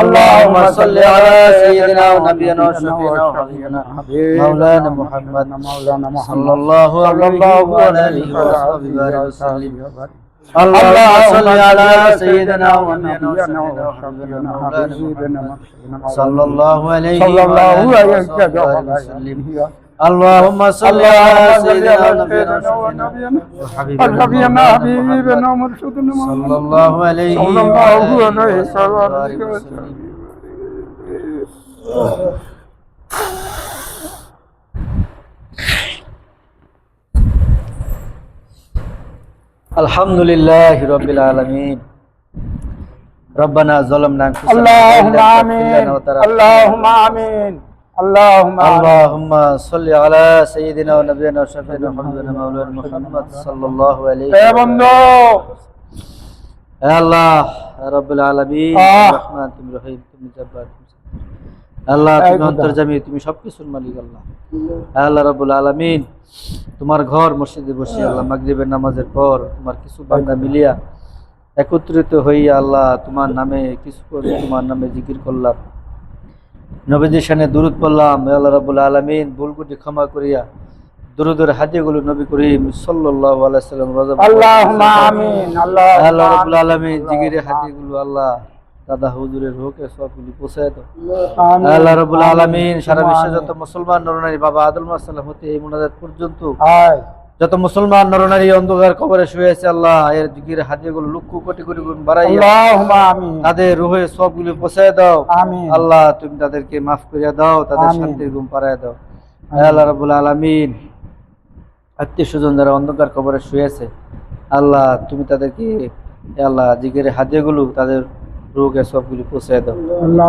اللهم صل على سيدنا ونبينا وشفيعنا وحبيبنا مولانا محمد صلى الله عليه وآله وصحبه وسلم. اللهم صل على سيدنا ونبينا وحبيبنا مولانا صلى الله عليه وسلم. اللهم صل على سيدنا ونبينا وحبيبنا ومرشدنا صلى الله عليه وسلم. الحمد لله رب العالمين. ربنا ظلمنا انفسنا اللهم آمين اللهم آمين اللهم صل على سيدنا ونبينا وشفيعنا وحبيبنا مولانا محمد صلى الله عليه وسلم. يا الله يا رب العالمين الرحمن الرحيم তুমি জব্বার আল্লাহ তুমি অন্তর্যামী তুমি সবকিছুর মালিক আল্লাহ আল্লাহ রাব্বুল আলামিন তোমার ঘর মসজিদে বসে আল্লাহ মাগরিবের নামাজের পর তোমার কিছু বান্দা মিলিয়া একত্রিত হইয়া আল্লাহ তোমার নামে কিছু করে তোমার নামে জিকির করলাম নবীজির শানে দুরূদ পড়লাম আল্লাহ রাব্বুল আলামিন ভুলগুটি ক্ষমা করিয়া দুরূদের হাদিয়াগুলো নবী করিম সাল্লাল্লাহু আলাইহি ওয়াসাল্লাম আল্লাহুম্মা আমিন আল্লাহ রাব্বুল আলামিন জিকিরের হাদিয়াগুলো আল্লাহ দাদা হুজুরের রোকে সবগুলি পৌঁছায় দাও আল্লাহ রাব্বুল আলামিন সারা বিশ্বে যত মুসলমান নরনারী বাবা আদম আলাইহিস সালাম হতে এই মুনাজাত পর্যন্ত যত মুসলমান নরনারী অন্ধকার কবরে শুয়ে আছে আল্লাহ এর জিকিরের হাদিয়াগুলো লক্ষ কোটি কোটি গুণ বাড়াইয়া আল্লাহুম্মা আমিন তাদের রূহে সবগুলি পৌঁছায় দাও আল্লাহ তুমি তাদেরকে মাফ করিয়া দাও তাদের শান্তির ঘুম পাড়ায় দাও আল্লাহ রাব্বুল আলামিন আত্মীয় স্বজন যারা অন্ধকার কবরে শুয়ে আছে আল্লাহ তুমি তাদেরকে আল্লাহ জিকিরের হাদিয়াগুলো তাদের রোগে সবগুলি পৌঁছায় দাও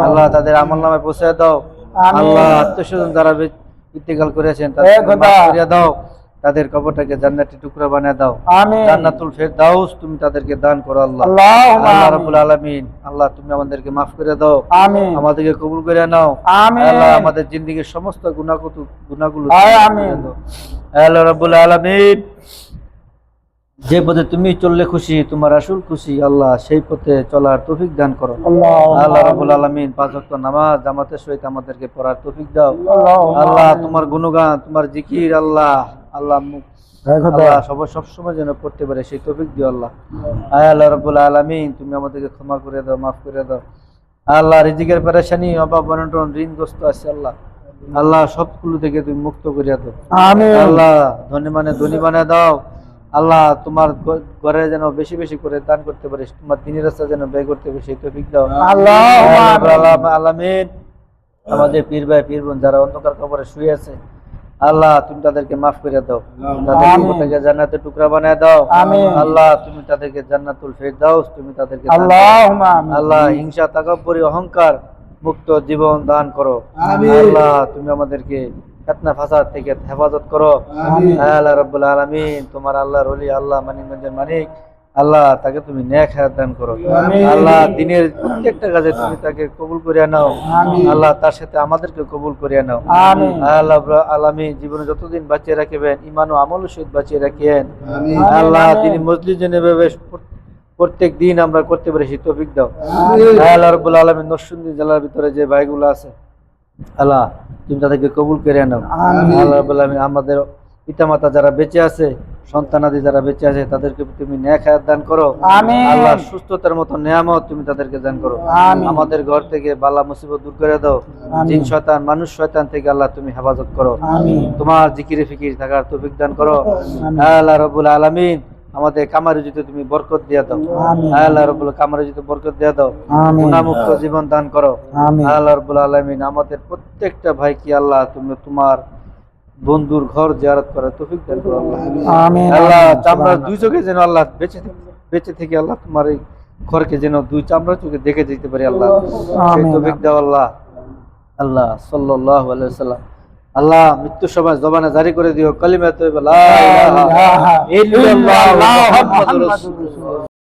আল্লাহ তাদের আমলনামায় পৌঁছায় দাও আল্লাহ আত্মীয় স্বজন যারা ইন্তেকাল করেছেন তাদের মাফ করিয়া দাও তাদের কবরটাকে জান্নাতি টুকরা বানিয়ে দাও। আমিন। জান্নাতুল ফেরদাউস তুমি তাদেরকে দান করো আল্লাহ। আল্লাহুম্মা আল্লাহ আমিন। রাব্বুল আলামিন, আল্লাহ তুমি আমাদেরকে মাফ করে দাও, আমিন। আমাদেরকে কবুল করে নাও। আমিন। আল্লাহ আমাদের জিন্দেগীর সমস্ত গুনাহগুলো আমিন। আল্লাহ রাব্বুল আলামিন, যে পথে তুমি চললে খুশি, তোমার আসল খুশি আল্লাহ, সেই পথে চলার তৌফিক দান করো। আল্লাহ রাব্বুল আলামিন, 5 ওয়াক্ত নামাজ জামাতের সহিত আমাদেরকে পড়ার তৌফিক দাও। আল্লাহ তোমার গুণগান, তোমার জিকির আল্লাহ আল্লাহ আল্লাহ সব সময় যেন পড়তে পারে সেই তৌফিক দিও আল্লাহ। আল্লাহ রাব্বুল আলামিন, তুমি আমাদেরকে ক্ষমা করে দাও, মাফ করে দাও। আল্লাহ রিজিকের পেরেশানি, অভাব অনটন, ঋণগ্রস্ত আছে আল্লাহ, আল্লাহ সবগুলো থেকে তুমি মুক্ত করিয়া দাও। আমিন। আল্লাহ ধনী বানিয়ে দাও আল্লাহ, তোমার ঘরে যেন বেশি বেশি করে দান করতে পারিস, তোমার দিনের রাস্তা যেন ব্যয় করতে পারিস সেই তৌফিক দাও। আল্লাহ আলামিন, আমাদের পীর ভাই পীর বোন যারা অন্ধকার কবরে শুয়ে আছে আল্লাহ, তুমি তাদেরকে মাফ করে দাও, তাদের কবরটাকে জান্নাতের টুকরা বানিয়ে দাও। আল্লাহ তুমি তাদেরকে জান্নাতুল ফেরদাউস তুমি তাদেরকে দান করো। আল্লাহ হিংসা তাকাব্বুরি অহংকার মুক্ত জীবন দান করো। আল্লাহ তুমি আমাদেরকে ফিতনা ফাসাদ থেকে হেফাজত করো। আল্লাহ রাব্বুল আলামিন, তোমার আল্লাহর ওলি আল্লাহ মানিকগঞ্জের মানিক আল্লাহ, তাকে তুমি নেক হায়াত দান করো। আল্লাহ দিনের প্রত্যেকটা কাজে তুমি তাকে কবুল করিয়া নাও আল্লাহ, তার সাথে আমাদেরকে কবুল করিয়া নাও। আল্লাহ আলামিন, জীবনে যতদিন বাঁচিয়ে রাখবেন ইমান ও আমল সহিত বাঁচিয়ে রাখেন আল্লাহ। তিনি মজলিস যেন এভাবে প্রত্যেক দিন আমরা করতে পারি সেই তৌফিক দাও। আল্লাহ রাব্বুল আলামিন, নরসিংদী জেলার ভিতরে যে ভাইগুলো আছে আল্লাহ, তুমি তাদেরকে কবুল করে নাও। আল্লাহ রাব্বুল আলামিন, আমাদের পিতামাতা যারা বেঁচে আছে, সন্তানাদি যারা বেঁচে আছে, তাদেরকে তুমি নেক হায়াত দান করো আল্লাহ। সুস্থতার মতো নিয়ামত তুমি তাদেরকে দান করো। আমাদের ঘর থেকে বালা মুসিবত দূর করে দাও। জিন শয়তান মানুষ শয়তান থেকে আল্লাহ তুমি হেফাজত করো। তোমার জিকিরে ফিকির থাকার তৌফিক দান করো। আল্লাহ রাব্বুল আলামিন, আমাদের কামারে যদি তুমি বরকত দিয়া দাও আল্লাহ রাব্বুল, কামারে যদি বরকত দিয়া দাও, গুনাহমুক্ত জীবন দান করো আল্লাহ রাব্বুল আলামিন। আমাদের প্রত্যেকটা ভাই কি আল্লাহ তুমি তোমার বন্ধুর ঘর জিয়ারত করার তৌফিক দান করো আল্লাহ। আল্লাহ চামড়ার দুই চোখে যেন আল্লাহ বেঁচে থেকে আল্লাহ তোমার এই ঘরকে যেন দুই চামড়ার চোখে দেখে যেতে পারি আল্লাহ, সেই তৌফিক দাও আল্লাহ। আল্লাহ সাল্লাল্লাহু আলাইহি ওয়াসাল্লাম, আল্লাহ মৃত্যুর সময় জবানে জারি করে দিও কালিমা তাইয়্যিবা লা ইলাহা ইল্লাল্লাহ মুহাম্মাদুর রাসূলুল্লাহ।